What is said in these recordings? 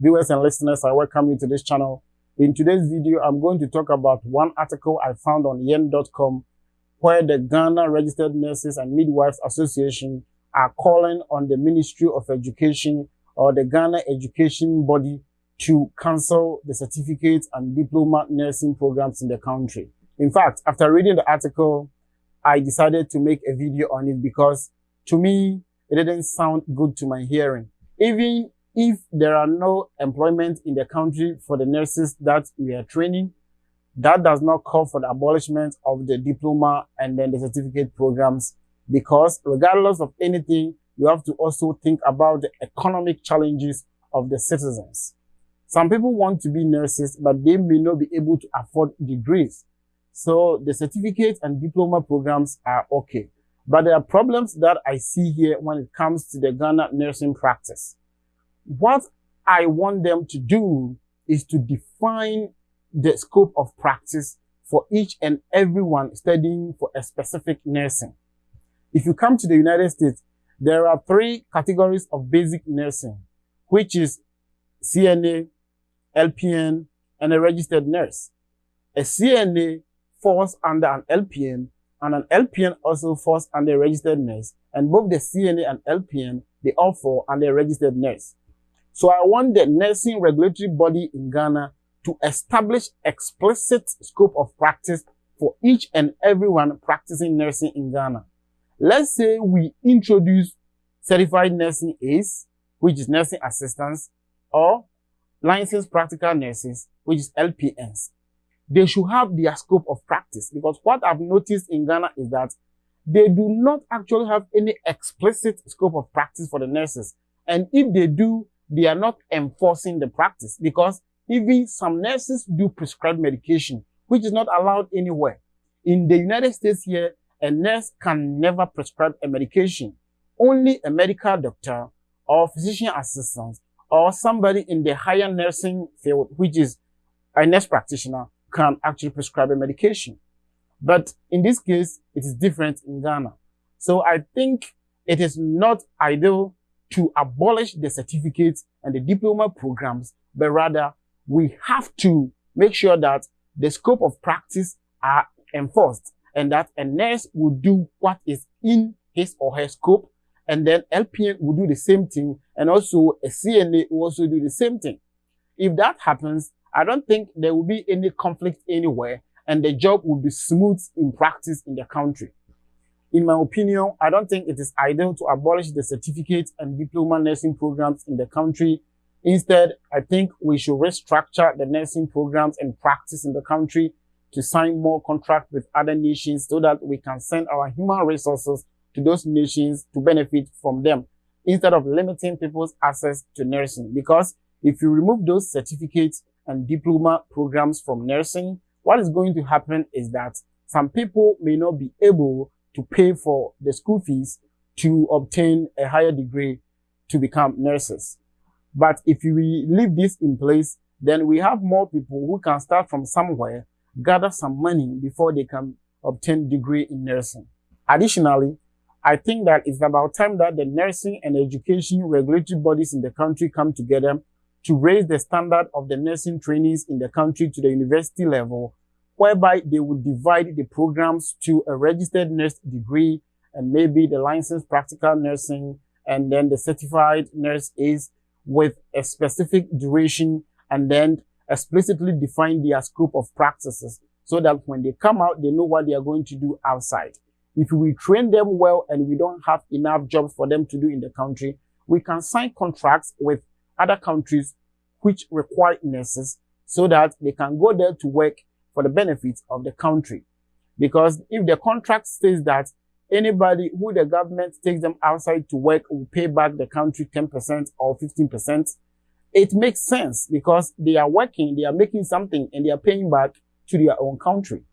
Viewers and listeners, I welcome you to this channel. In today's video, I'm going to talk about one article I found on yen.com where the Ghana Registered Nurses and Midwives Association are calling on the Ministry of Education or the Ghana Education Body to cancel the certificate and diploma nursing programs in the country. In fact, after reading the article, I decided to make a video on it because to me, it didn't sound good to my hearing. Even if there are no employment in the country for the nurses that we are training, that does not call for the abolishment of the diploma and then the certificate programs, because regardless of anything, you have to also think about the economic challenges of the citizens. Some people want to be nurses, but they may not be able to afford degrees. So the certificate and diploma programs are okay. But there are problems that I see here when it comes to the Ghana nursing practice. What I want them to do is to define the scope of practice for each and everyone studying for a specific nursing. If you come to the United States, there are 3 categories of basic nursing, which is CNA, LPN, and a registered nurse. A CNA falls under an LPN, and an LPN also falls under a registered nurse, and both the CNA and LPN, they all fall under a registered nurse. So I want the nursing regulatory body in Ghana to establish explicit scope of practice for each and everyone practicing nursing in Ghana. Let's say we introduce certified nursing aides, which is nursing assistants, or licensed practical nurses, which is LPNs. They should have their scope of practice, because what I've noticed in Ghana is that they do not actually have any explicit scope of practice for the nurses. And if they do, they are not enforcing the practice, because even some nurses do prescribe medication, which is not allowed anywhere. In the United States here, a nurse can never prescribe a medication. Only a medical doctor or physician assistant or somebody in the higher nursing field, which is a nurse practitioner, can actually prescribe a medication. But in this case, it is different in Ghana. So I think it is not ideal to abolish the certificates and the diploma programs, but rather we have to make sure that the scope of practice are enforced and that a nurse will do what is in his or her scope, and then LPN will do the same thing, and also a CNA will also do the same thing. If that happens, I don't think there will be any conflict anywhere, and the job will be smooth in practice in the country. In my opinion, I don't think it is ideal to abolish the certificate and diploma nursing programs in the country. Instead, I think we should restructure the nursing programs and practice in the country to sign more contracts with other nations so that we can send our human resources to those nations to benefit from them, instead of limiting people's access to nursing. Because if you remove those certificates and diploma programs from nursing, what is going to happen is that some people may not be able to pay for the school fees to obtain a higher degree to become nurses. But if we leave this in place, then we have more people who can start from somewhere, gather some money before they can obtain degree in nursing. Additionally, I think that it's about time that the nursing and education regulatory bodies in the country come together to raise the standard of the nursing trainees in the country to the university level, whereby they would divide the programs to a registered nurse degree and maybe the licensed practical nursing and then the certified nurse is with a specific duration, and then explicitly define their scope of practices so that when they come out, they know what they are going to do outside. If we train them well and we don't have enough jobs for them to do in the country, we can sign contracts with other countries which require nurses so that they can go there to work for the benefits of the country. Because if the contract says that anybody who the government takes them outside to work will pay back the country 10% or 15%, it makes sense because they are working, they are making something, and they are paying back to their own country.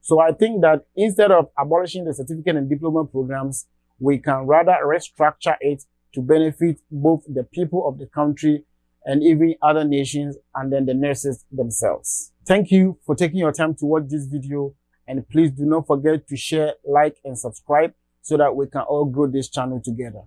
So I think that instead of abolishing the certificate and diploma programs, we can rather restructure it to benefit both the people of the country and even other nations, and then the nurses themselves. Thank you for taking your time to watch this video, and please do not forget to share, like, and subscribe so that we can all grow this channel together.